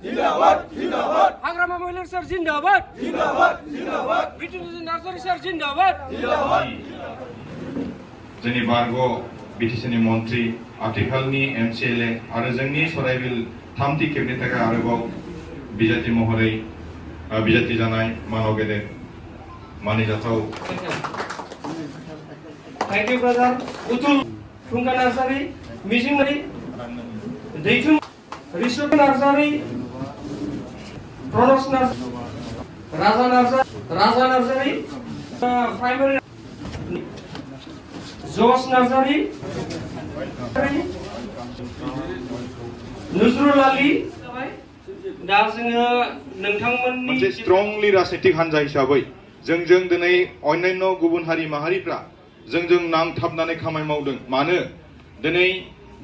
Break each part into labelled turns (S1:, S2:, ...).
S1: জিন্দাবাদ জিন্দাবাদ
S2: হাগ্রামা মহিলা স্যার জিন্দাবাদ
S1: জিন্দাবাদ জিন্দাবাদ
S2: बिटिसि नार्जारि स्যার जिन्दाबाद
S1: जिन्दाबाद
S3: जोंनि बारग' बिटिसिनि मन्त्रि आथिखालनि MCLA आरो जोंनि सराइबिल थामथि खेबनि थाखाय आरोबाव बिजाथि महरै बिजाथि जानाय मानव गेदेर मानिजाथाव
S2: थैंक यू ब्रादार उतुल फुंका नार्जारि मिजिंनारि दैथुन रिसुक नार्जारि प्रनस नार्जारि राजा नार्जारि प्राइमारि जस नार्जारि नजरुल आली दा जोङो नोंथांमोननि
S3: मोनसे स्ट्रंलि राजनीतिक हान्जा हिसाबै जोंजों दिनै अन्यान्य गुबुन हारि माहारिफ्रा जोंजों नांथाबनानै खामानि मावदों मानो दिनै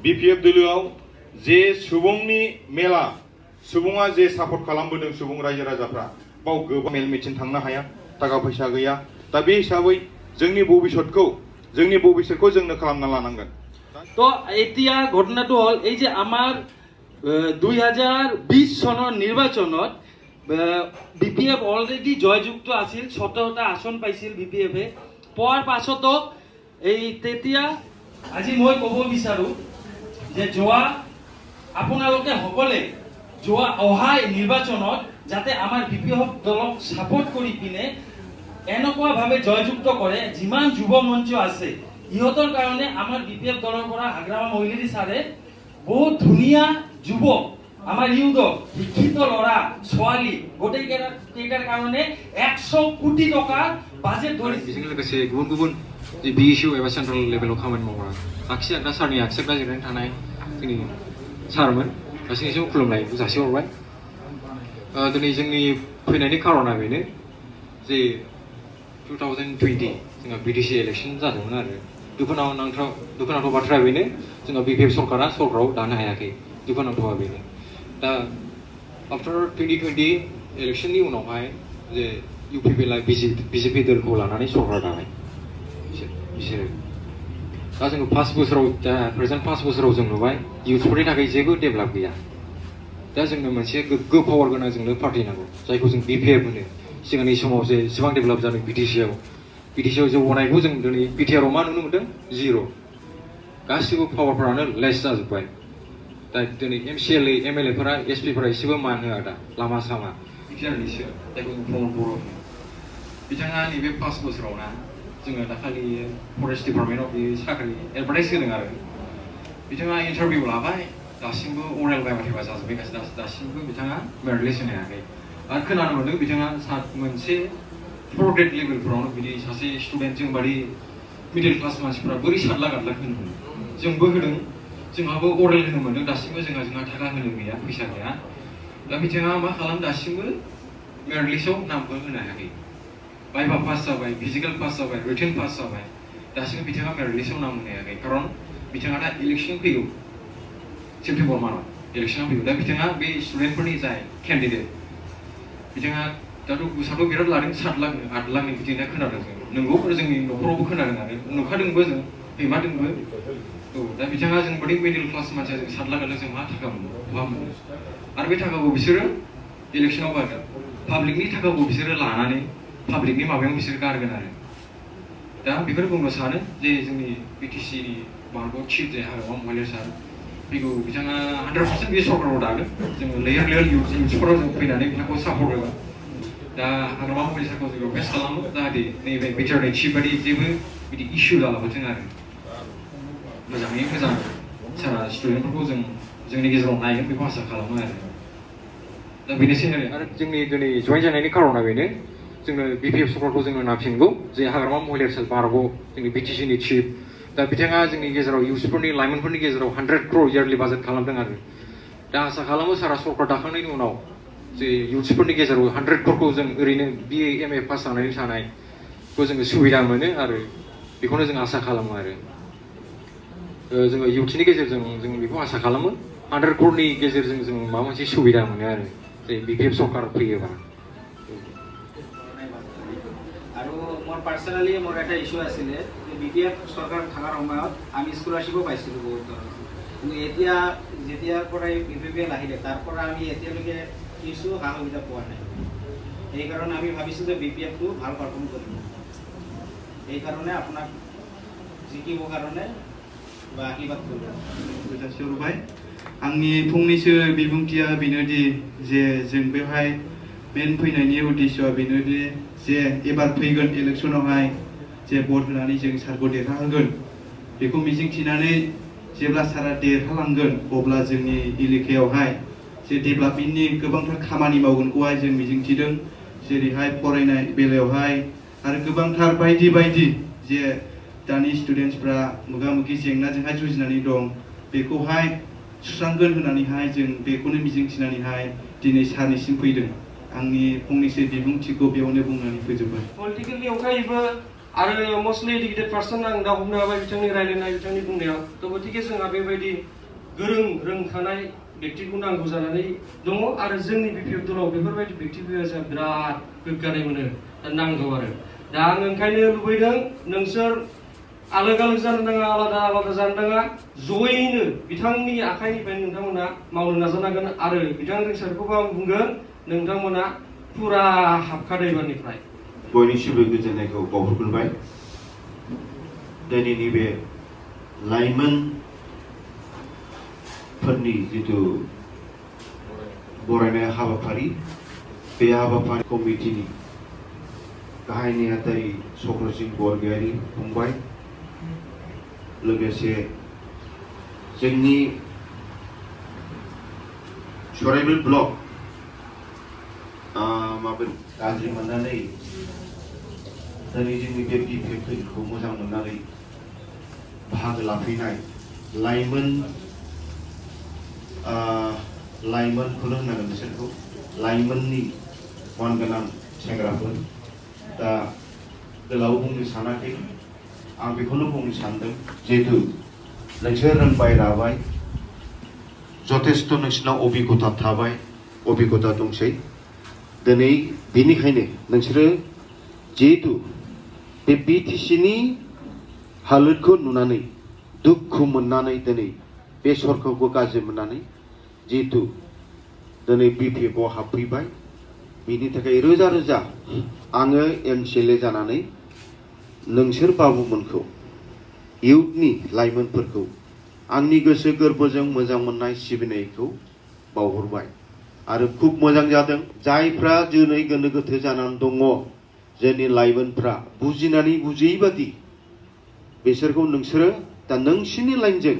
S3: BPF दोलोआव जे सुबुंनि मेला सुबुङा जे सापर्ट खालामबोदों सुबुं रायजो राजाफ्रा बाव गोबां मेल मिटिं थांनो हाया थाखा फैसा गैया दा बे हिसाबै जोंनि भबिष्यतखौ जोंनो खालामना लानांगोन
S4: তো এতিয়া ঘটনাটো হল এই যে আমার 2020 সনৰ নিৰ্বাচনত BPF অলৰেডি জয়যুক্ত আছিল 17টা আসন পাইছিল BPF এ পোৱাৰ পাছতো এই তেতিয়া আজি মই ক'ব বিচাৰো যে যোৱা আপোনালোকে সকলে যোৱা অহা নিৰ্বাচনত যাতে আমাৰ BPF দলক সাপোৰ্ট কৰি পিনে এনেকুৱা ভাবে জয়যুক্ত কৰে যিমান যুৱ মঞ্চ আছে ইহঁতৰ কাৰণে আমাৰ BPF দলৰ পৰা হাগ্ৰামা মহিলাৰী ছাৰে বহুত ধুনীয়া যুৱক আমাৰ ইউথক শিক্ষিত ল'ৰা ছোৱালী গোটেইকেইটাৰ কাৰণে 100 কোটি টকা বাজেট ধৰি
S5: बेजों लोगोसे गुबुन गुबुन जे BSU एबा सेन्ट्रेल लेभेलाव खामानि मावग्रा आगसि आगदा सारनि आगसि आगदा जिरायनानै थानाय जोंनि सारमोन गासैनिसिम खुलुमनाय जासिहरबाय दिनै जोंनि फैनायनि खारना बेनो जे 2020 जोंहा BTC इलेक्सन जादोंमोन आरो दुखुनांथाव बाथ्राया बेनो जोंहा BPF सरकाराव दानो हायाखै दुखुनांथावा बेनो दा आफ्टार 2020 इलेक्सननि उनावहाय जे UPPला BJP दोलखौ लानानै सरकार दाबाय बिसोरो दा जोङो 5 बोसोराव दा प्रेजेन्ट 5 बोसोराव जों नुबाय इउथफोरनि थाखाय जेबो डेभेलप गैया दा जोंनो मोनसे गोग्गो पावार गोनां जोंनो पार्टि नांगौ जायखौ जों BPF होनो सिगांनि समाव जे जेसेबां डेभेलप जादों BTCआव जौगानायखौ जों दिनै BTRआव मा नुनो मोनदों जिर' गासिबो पावारफोरानो लेस जाजोब्बाय दा दिनै MCLA MLAफोरा SPफोरा एसेबो मान होआ दा लामा सामा BTRनिसो जायखौ जों प्रमद बर' बिथाङा नैबे 5 बोसोराव ना जोङो दाखालि फरेस्ट डिपार्टमेन्टआव बे साख्रि एडभार्टाइज होदों आरो बिथाङा इन्टारभिउ लाबाय दासिमबो अरेल बायबाथायबा जाजोब्बाय दासिमबो बिथाङा मेरिट लिस्ट होनो हायाखै आरो खोनानो मोन्दों बिथाङा मोनसे 4 ग्रेड लेभेलफोरावनो बिदि सासे स्टुडेन्ट जों बादि मिडल क्लास मानसिफोरा बोरै सारला गारला होनो मोनो जोंबो होदों जोंहाबो अरेल होनो मोन्दों दासिमबो जोंहा थाखा होनो गैया फैसा गैया दा बिथाङा मा खालाम दासिमबो मेरिट लिस्टआव नामबो होनो हायाखै भाइभा पास जाबाय फिजिकेल पास जाबाय रिटेन पास जाबाय दासिमबो बिथाङा मेरिट लिस्टआव नाम होनो हायाखै खारन बिथाङा दा इलेक्सन फैगौ सेप्टेम्बर मानाव इलेक्सनाव फैगौ दा बिथाङा बे स्टुडेन्टफोरनि जाय केन्डिडेट बिथाङा दाथ' गोसाथ' बिराद लादों 7 लाख 8 लाखनि बिदिनो खोनादों जों नंगौ जोंनि न'खरावबो खोनादों आरो नुखादोंबो जों हैमादोंबो औ दा बिथाङा जों बायदि मिडल क्लास मानसिया जों 7 लाख जों मा थाखा मोनो बहा मोनो आरो बे थाखाखौ बिसोरो इलेक्सनाव गारगोन पाब्लिकनि थाखाखौ बिसोरो लानानै पाब्लिकनि माबायाव बिसोर गारगोन आरो दा बेखौनो बुंनो सानो जे जोंनि BTCनि बारग' चिफ जे हाग्रामा महिलारी सार फैगौ बिथाङा 100% बे सरकाराव दागोन जोङो लेयार इउथ्सफोराव जों फैनानै बिथांखौ सापर्ट होगोन दा हाग्रामा महिलारी सारखौ जों रिक्वेस्ट खालामो जाहाथे नैबे बिटिआरनि चिफ बायदि जेबो बिदि इस्यु लाबोथों आरो मोजाङै मोजां सारा स्टुडेन्टफोरखौ जोंनि गेजेराव नायगोन बेखौ आसा खालामो आरो दा बेनोसै आरो जोंनि दिनै जयेन जानायनि खारना बेनो जोंनो BPF सरकारखौ जोंनो नांफिनगौ जे हाग्रामा महिलारी सार बारग' जोंनि BTCनि चिफ दा बिथाङा जोंनि गेजेराव इउथ्सफोरनि लाइमोनफोरनि गेजेराव 100 crore इयारलि बाजेट खालामदों आरो दा आसा खालामो सारा सरकार दाखांनायनि उनाव जे इउथ्सफोरनि गेजेराव 100 crore जों ओरैनो BA MA पास जानानै थानायखौ जोङो सुबिदा मोनो आरो बेखौनो जों आसा खालामो आरो जोङो इउथ्सनि गेजेरजों जों बेखौ आसा खालामो 100 crore गेजेरजों जों माबा मोनसे सुबिदा मोनो आरो जे BPF सरकार फैयोबा
S6: আৰু মোৰ পাৰ্চনেলি মোৰ এটা ইস্যু আছিলে যে BPF চৰকাৰ থকাৰ সময়ত আমি স্কলাৰশ্বিপো পাইছিলোঁ বহুত ধৰণৰ কিন্তু এতিয়া যেতিয়াৰ পৰাই BPPL আহিলে তাৰ পৰা আমি এতিয়ালৈকে কিছু সা সুবিধা পোৱা নাই। সেইকাৰণে আমি ভাবিছোঁ যে BPF-টো ভাল পাৰফৰ্ম কৰিব। সেইকাৰণে আপোনাক জিকিবৰ কাৰণে বা আশীৰ্বাদ কৰিব।
S7: जासिहरबाय आंनि फंनैसो बिबुंथिया बेनोदि जे जों बेवहाय मेन फैनायनि उद्देश्यआ बेनोदि जे एबार फैगोन इलेक्सनावहाय जे भट होनानै जों सारखौ देरहाहोगोन बेखौ मिजिंथिनानै जेब्ला सारा देरहालांगोन अब्ला जोंनि एलेकायावहाय जे डेभेलपमेन्टनि गोबांथार खामानि मावगोनखौहाय जों मिजिंथिदों। जेरैहाय फरायनाय बेलायावहाय आरो गोबांथार बायदि बायदि जे दानि स्टुडेन्टसफ्रा मोगा-मोगि जेंनाजोंहाय जुजिनानै दं बेखौहाय सुस्रांगोन होननानैहाय जों बेखौनो मिजिंथिनानैहाय दिनै सारनिसिम फैदों। आंनि फंनैसो बिबुंथिखौ बेयावनो बुंनानै फोजोबबाय।
S2: पलिटिकेलनि अनगायैबो आरो मस्टलि एडुकेटेड पार्सन आं दा हमनो हाबाय बिथांनि रायलायनाय बिथांनि बुंनायाव। थ' गतिके जोंहा बेबायदि गोरों रोंखानाय व्यक्तिखौ नांगौ जानानै दङ आरो जोंनि BPF दलाव बेफोरबायदि व्यक्तिफोरा जोंहा बिराद गोग्गानाय मोनो नांगौ आरो दा आं ओंखायनो लुबैदों नोंसोर आलोग आलोग जानो नाङा आलादा आलादा जानो नाङा जयैनो बिथांनि आखाइनिफ्राय नोंथांमोना मावनो नाजानांगोन आरो बिथां रिंसारखौबो आं बुंगोन नोंथांमोना फुरा हाबखादो एबारनिफ्राय।
S8: बयनिसिमबो गोजोननायखौ बावहरग्रोबाय। दिनैनि बे लाइमोनफोरनि जिथु बरायनाय हाबाफारि बे हाबाफारि कमिटिनि गाहाय नेहाथारि चक्रसिं बरगयारी फंबाय लोगोसे जोंनि सराइबिल ब्लक माबोरै गाज्रि मोननानै दिनै जोंनि बे BPF-खौ मोजां मोननानै बाहागो लाफैनाय लाइमोनखौनो होननांगोन बिसोरखौ लाइमोननि मानगोनां सेंग्राफोर दा गोलाव बुंनो सानाखै आं बेखौनो बुंनो सानदों जिहेतु नोंसोर रोंबाय राबाय जथेस्थ' नोंसिनाव अभिगता थाबाय अभिगता दंसै दिनै बेनिखायनो नोंसोरो जिहेतु बे BTC-नि हालोदखौ नुनानै दुखु मोननानै दिनै बे सरकारखौ गाज्रि मोननानै जिहेतु दिनै BPF-आव हाबफैबाय बिनि थाखाय रोजा रोजा आङो MCLA जानानै नोंसोर बाबुमोनखौ इयुथनि लाइमोनफोरखौ आंनि गोसो गोरबोजों मोजां मोननाय सिबिनायखौ बावहरबाय आरो खुब मोजां जादों जायफ्रा दिनै गोनो गोथो जानानै दङ जोंनि लाइमोनफ्रा बुजिनानै बुजियै बादि बिसोरखौ नोंसोरो दा नोंसिनि लाइनजों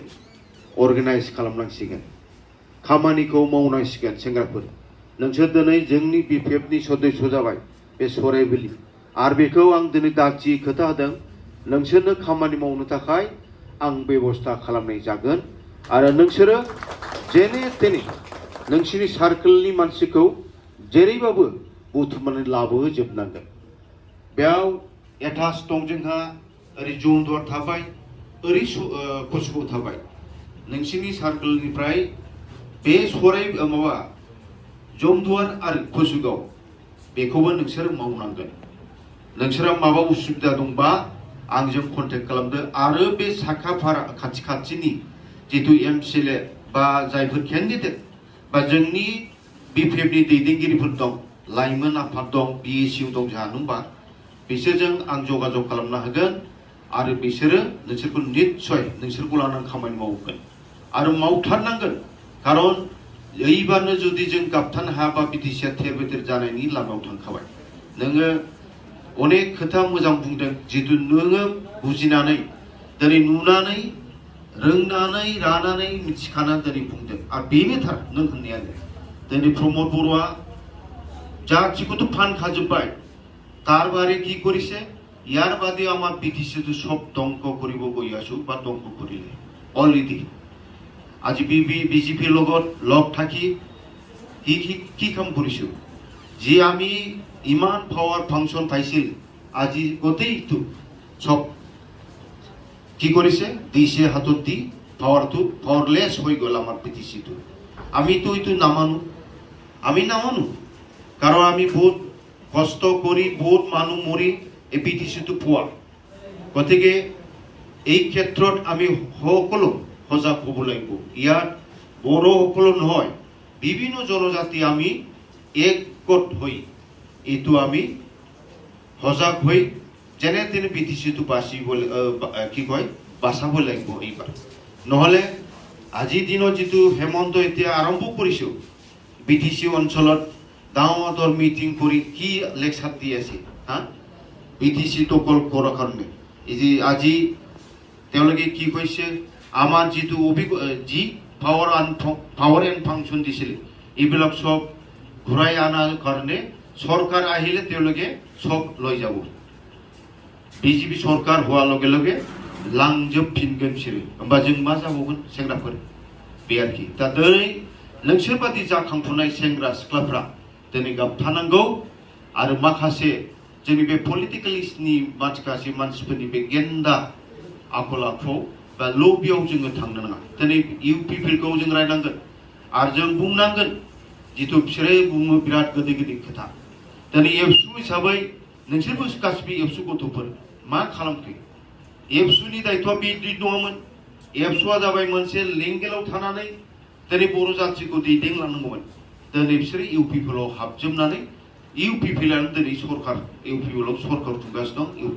S8: अर्गानाइज खालामनांसिगोन खामानिखौ मावनांसिगोन सेंग्राफोर नोंसोर दिनै जोंनि BPF-नि सदस्य जाबाय बे सराइबिलि आरो बेखौ आं दिनै दाथि खोथा होदों नोंसोरनो खामानि मावनो थाखाय आं बेबस्था खालामनाय जागोन आरो नोंसोरो जेने तेने नोंसिनि सार्कोलनि मानसिखौ जेरैबाबो बुथुमनानै लाबोजोबनांगोन बेयाव एटाच दं जोंहा ओरै जमदुवार थाबाय ओरै कसुगाव थाबाय नोंसिनि सार्कोलनिफ्राय बे माबा जमदुवार आरो कसुगाव बेखौबो नोंसोर मावनांगोन नोंसोरा माबा उसुबिदा दंबा आंजों कन्टेक्ट खालामदो आरो बे साखाफारा खाथि खाथिनि जितु MCLA बा जायफोर केन्डिडेट बा जोंनि BPF-नि दैदेनगिरिफोर दं लाइमोन आफाद दं BSU दं जोंहा नङा बिसोरजों आं जगाजग खालामना होगोन आरो बिसोरो नोंसोरखौ निस्सय नोंसोरखौ लानानै खामानि मावगोन आरो मावथारनांगोन खारन ओइबारनो जुदि जों गाबथानो हायाबा BTC-आ थेर बेथेर जानायनि लामायाव थांखाबाय नोङो अनेक खोथा मोजां बुंदों जितु नोङो बुजिनानै दिनै नुनानै रोंनानै रानानै मिथिखानानै दिनै बुंदों आरो बेनोथार नों होननायानो दिनै प्रमद बर'आ জাতিগত ফান খাজুপায় তার বারে কি করিছে ইয়ার বাদে আমার BTC তো সব ধ্বংস করিব গৈ আছো বা ধ্বংস করিলে অলরেডি আজি বিজেপিৰ লগত লগ থাকি কি কাম কৰিছো যে আমি ইমান পাৱাৰ ফাংচন পাইছিল আজি গোটেইটো সব কি কৰিছে দিছে হাতত দি পাৱাৰটো পাৱাৰলেছ হৈ গ'ল আমাৰ BTC-টো আমিতো এইটো নামানো আমি নামানো কারণ আমি বহুত কষ্ট করি বহুত মানুষ মরি এই BTC-টো পোৱা গতিকে এই ক্ষেত্ৰত আমি সকলো সজাগ হ'ব লাগিব ইয়াত বড়োসকলো নহয় বিভিন্ন জনজাতি আমি একগোট হৈ এইটো আমি সজাগ হৈ যেনে তেনে বিটিচিটো বাচিবলৈ কি কয় বাচাব লাগিব এইবাৰ নহ'লে আজিৰ দিনত যিটো হেমন্ত এতিয়া আৰম্ভ কৰিছোঁ বিটিচি অঞ্চলত ডাঙৰ মিটিং কৰি কি লেকচাৰ দি আছে হা বিটিচি টকল কৰাৰ কাৰণে এই যে আজি তেওঁলোকে কি কৈছে আমাৰ যিটো যি পাৱাৰ এণ্ড ফাংচন দিছিলে এইবিলাক সব ঘূৰাই অনাৰ কাৰণে চৰকাৰ আহিলে তেওঁলোকে সব লৈ যাব বিজেপি सरकार हुआ लगे लगे लांजोबफिनगोन बिसोरो होमबा जों मा जाबावगोन सेंग्राफोर बे आरोखि दा दिनै नोंसोर बादि जाखांफुनाय सेंग्रा सिख्लाफ्रा दिनै गाबथानांगौ आरो माखासे जोंनि बे पलिटिकेलिस्टनि माखासे मानसिफोरनि बे गेन्दा आखल आखुआव बा लबियाव जोङो थांनो नाङा दिनै इउ पिपिएलखौ जों रायनांगोन आरो जों बुंनांगोन जिथु बिसोरो बुङो बिराद गोदै गोदै खोथा दिनै एबसु हिसाबै नोंसोरबो गासिबो एबसु गथ'फोर मा खालामखो एबसुनि दायथ'आ बिदि नङामोन एबसुआ जाबाय मोनसे लेंगेलाव थानानै दिनै बर' जाथिखौ दैदेनलांनांगौमोन दिनै बिसोरो इउ पिपिएलआव हाबजोबनानै इउ पिपिएलआनो दिनै सरकार इउ पिपिएलआव सरकार खुंगासिनो दं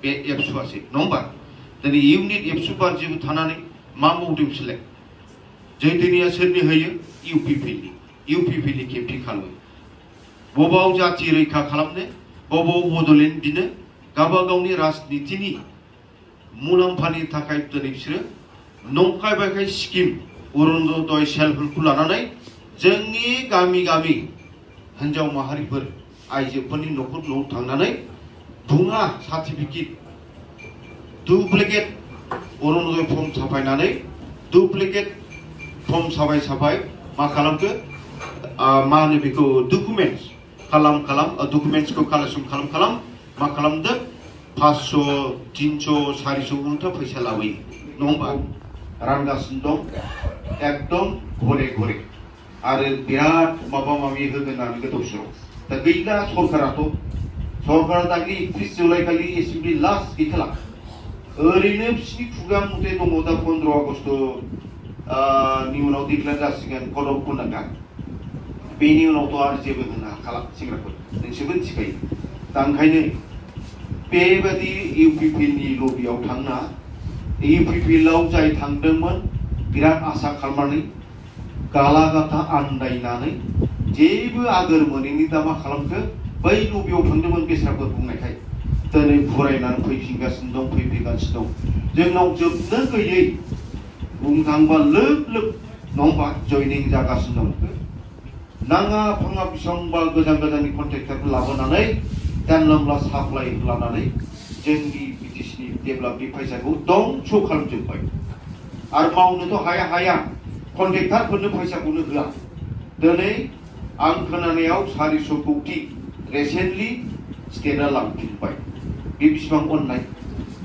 S8: बे एबसुआसो नङा होमबा दिनै इउनिट एबसु बादिबो थानानै मा मावदों बिसोरलाय जैदिनिया सोरनि होयो इउ पिपिएलनि केम्पिं खालामो बबाव जाथि रैखा खालामनो बबाव बड'लेण्ड बिनो गावबा गावनि राजनितिनि मुलाम्फानि थाखाय दिनै बिसोरो नंखाय बायखाय स्किम अरुणोदय सेल्फ हेल्पखौ लानानै जोंनि गामि गामि हिन्जाव माहारिफोर आइजोफोरनि न'खर न'आव थांनानै भुङा सार्टिफिकेट डुप्लिकेट अरुणोदय फर्म साफायनानै डुप्लिकेट फर्म साफाय मा खालामखो मा होनो बेखौ डकुमेन्ट्स खालाम डकुमेन्ट्सखौ कालेक्सन खालाम मा खालामदों 500 300 400 उल्था फैसा लाबोयो नङा होमबा रानगासिनो दं एकदम घरे घरे आरो बिराद माबा माबि होगोन होननानै गोदावसोराव दा गैला सरकारा दाख्लि 31 जुलाइ खालि एसेम्बलि लास्ट गैथारला ओरैनो बिसिनि खुगा मथे दङ दा 15 आगस्ट नि उनाव डिक्लेयार जासिगोन कड अफ कन्डाक्टआ बेनि उनावथ' आरो जेबो होनो हाला सेंग्राफोर नोंसोरबो मिथिखायो दा ओंखायनो बेबादि इउ पिपिएलनि लबियाव थांना इउ पिपिएलआव जाय थांदोंमोन बिराद आसा खालामनानै गाला गाथा आन्दायनानै जेबो आगोर मोनैनि दा मा खालामखो बै लबियाव थांदोंमोन बेस्राफोर बुंनायखाय दिनै फरायनानै फैफिनगासिनो दं जोंनाव जोबनो गैयै बुंनो थाङोबा लोब नङा होमबा जयनिं जागासिनो दं नाङा फाङा बेसेबांबा गोजाननि कन्ट्रेक्टरखौ लाबोनानै जानला साप्लाइ लानानै जोंनि बिटिसिनि डेभेलपनि फैसाखौ दंस' खालामजोब्बाय आरो मावनोथ' हाया कन्ट्रेक्टरफोरनो फैसाखौनो होआ दिनै आं खोनानायाव 400 कौटि रिसेन्टलि स्टेटआ लांफिनबाय बे बेसेबां अननाय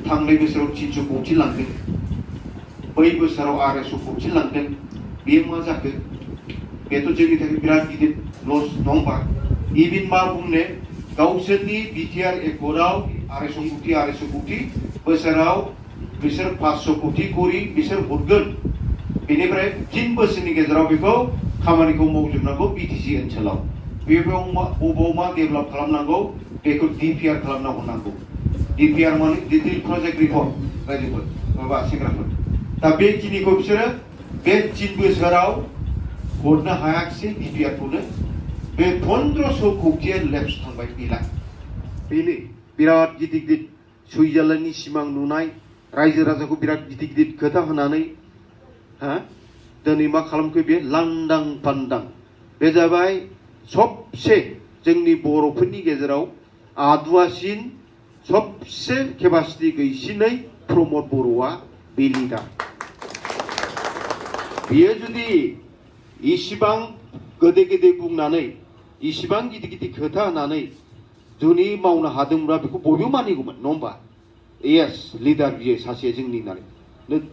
S8: थांनाय बोसोराव 300 कौटि लांदों बै बोसोराव 250 कौटि लांदों बे मा जाखो बेथ' जोंनि थाखाय बिराद गिदिर लस नङा होमबा इभिन मा बुंनो गावसोरनि बिटिआर एकर्डआव 250 कौटि बोसोराव बिसोर 500 कौटि करि बिसोर हरगोन बेनिफ्राय 3 बोसोरनि गेजेराव बेखौ खामानिखौ मावजोबनांगौ बिटिसि ओनसोलाव बबाव मा डेभेलप खालामनांगौ बेखौ डिपिआर खालामना हरनांगौ डिपिआर माने डिटेल प्रजेक्ट रिपर्ट रायजोफोर माबा सेंग्राफोर दा बेखिनिखौ बिसोरो बे 3 बोसोराव हरनो हायाखिसै डिपिआरखौनो बे 1500 कौटिया लेप्स थांबाय गैला बेनो बिराद गिदिर सुइजारलेण्डनि सिमां नुनाय रायजो राजाखौ बिराद गिदिर खोथा होनानै दिनै मा खालामखो बे लांदां फान्दां बे जाबाय सबसे जोंनि बर'फोरनि गेजेराव आदुवासिन सबसे केपासिटि गैसिनै प्रमद बर'आ बे लिडार बियो जुदि इसिबां गोदै बुंनानै इसिबां गिदिर खोथा होनानै जुदि मावनो हादोंब्ला बेखौ बयबो मानिगौमोन नङा होमबा येस लिडार बियो सासे जोंनि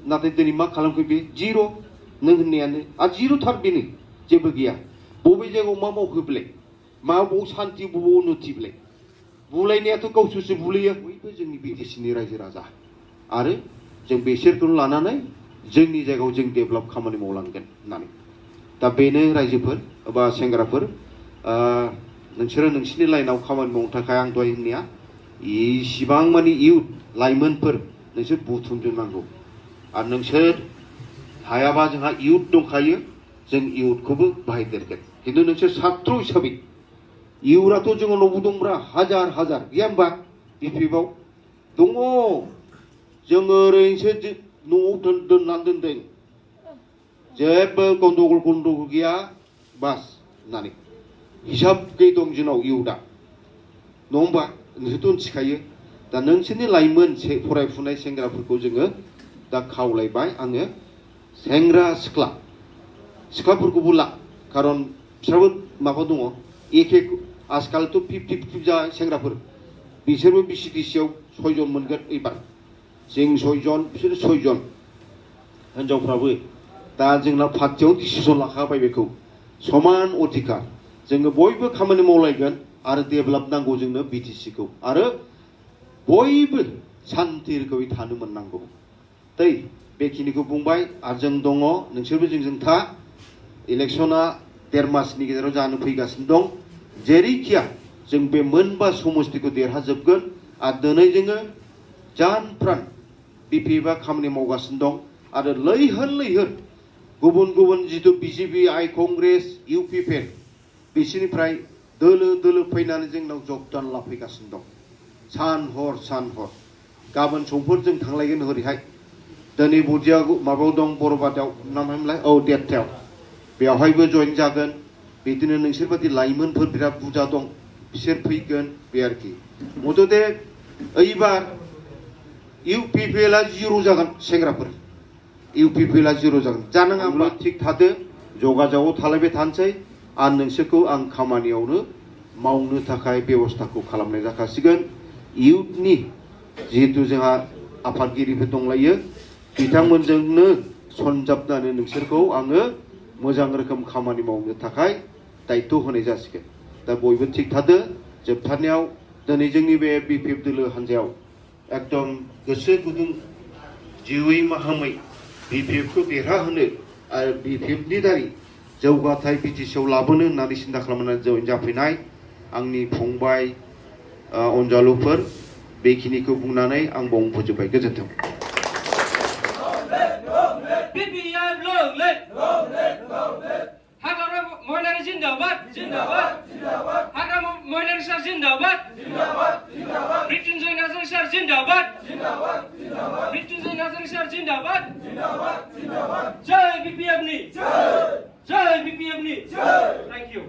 S8: नाथाय दिनै मा खालामखो बे जिर' नों होननायानो आरो जिर'थार बेनो जेबो गैया बबे जायगायाव मा मावखो बेलाय मा बबाव सान्थि बबाव उन्नति बेलाय बुलायनायाथ' गावसोरसो बुलायो बयबो जोंनि बिटिसिनि रायजो राजा आरो जों बिसोरखौ लानानै
S9: जोंनि जायगायाव जों डेभेलप खामानि मावलांगोन होननानै दा बेनो रायजोफोर बा सेंग्राफोर नोंसोरो नोंसिनि लाइनाव खामानि मावनो थाखाय आं दहाय होननाया इसिबां मानि इयुथ लाइमोनफोर नोंसोर बुथुमजोबनांगौ आरो नोंसोर हायाबा जोंहा इयुथ दंखायो जों इयुथखौबो बाहायदेरगोन खिन्थु नोंसोर छात्र हिसाबै इयुथआथ' जोंनावबो दंब्रा हाजार हाजार गैया होमबा बिपिएफआव दङ जोङो ओरैनोसो न'आव दोननानै दोनदों जेबो गन्दगल गैया बास होननानै हिसाब गैयै दं जोंनाव इयुथआ नङा होमबा नोंसोरथ' मिथिखायो दा नोंसोरनि लाइमोन फरायफुनाय सेंग्राफोरखौ जोङो दा खावलायबाय आङो सेंग्रा सिख्लाफोरखौबो ला खारन बिसोरबो माबा दङ एखे आजखालथ' 50-50 जा सेंग्राफोर बिसोरबो बिसिडिसिआव 6 जन मोनगोन एबार जों 6 जन बिसोर 6 जन हिनजावफ्राबो दा जोंना पार्टियाव डिसिसन लाखाबाय बेखौ समान अधिकार जोङो बयबो खामानि मावलायगोन आरो डेभेलप नांगौ जोंनो बिटिसिखौ आरो बयबो शान्ति रोखोमै थानो मोननांगौ दै बेखिनिखौ बुंबाय आरो जों दङ नोंसोरबो जोंजों था इलेक्सना 1.5 मासनि गेजेराव जानो फैगासिनो दं जेरैखिया जों बे मोनबा समस्तिखौ देरहाजोबगोन आरो दिनै जोङो जान प्रान बिपिएफआ खामानि मावगासिनो दं आरो लैहोर गुबुन जिथु बिजेपि आइ कंग्रेस इउपिपिएल बिसोरनिफ्राय दोलो फैनानै जोंनाव जगदान लाफैगासिनो दं सान हर गाबोन समफोर जों थांलायगोन ओरैहाय दिनै बदिया माबायाव दं बरबादाव नामामलाय औ 1:30 बेवहायबो जइन जागोन बिदिनो नोंसोर बादि लाइमोनफोर बिराद बुरजा दं बिसोर फैगोन बे आरोखि मथ'ते ओइबार इउपिपिएलआ 0 जागोन सेंग्राफोर इउपिपिएलआ 0 जागोन जानाङा होमब्ला थिग थादो जगाजगआव थालायबाय थानोसै आरो नोंसोरखौ आं खामानियावनो मावनो थाखाय बेबस्थाखौ खालामनाय जाखासिगोन इयुथनि जिहेतु जोंहा आफादगिरिफोर दंलायो बिथांमोनजोंनो सनजाबनानै नोंसोरखौ आङो मोजां रोखोम खामानि मावनो थाखाय दायित्व होनाय जासिगोन दा बयबो थिग थादो जोबथारनायाव दिनै जोंनि बे बिपिएफ दोलो हान्जायाव एकदम गोसो गुदुं जिउयै माहामै बिपिएफखौ देरहाहोनो आरो बिपिएफनि दारै जौगाथाय बिटिसिआव लाबोनो होननानै सिन्था खालामनानै जइन जाफैनाय आंनि फंबाय अनजालुफोर बेखिनिखौ बुंनानै आं बावनो फोजोबबाय गोजोन्थों
S2: BPF हाग्रा महिलारि जिन्दाबाद हाग्रा महिलारि सार जिन्दाबाद मृत्युंजय नार्जारी सार जिन्दाबाद मृत्युंजय नार्जारी सार जिन्दाबाद जय BPF नि जय BPF नि थैंक यू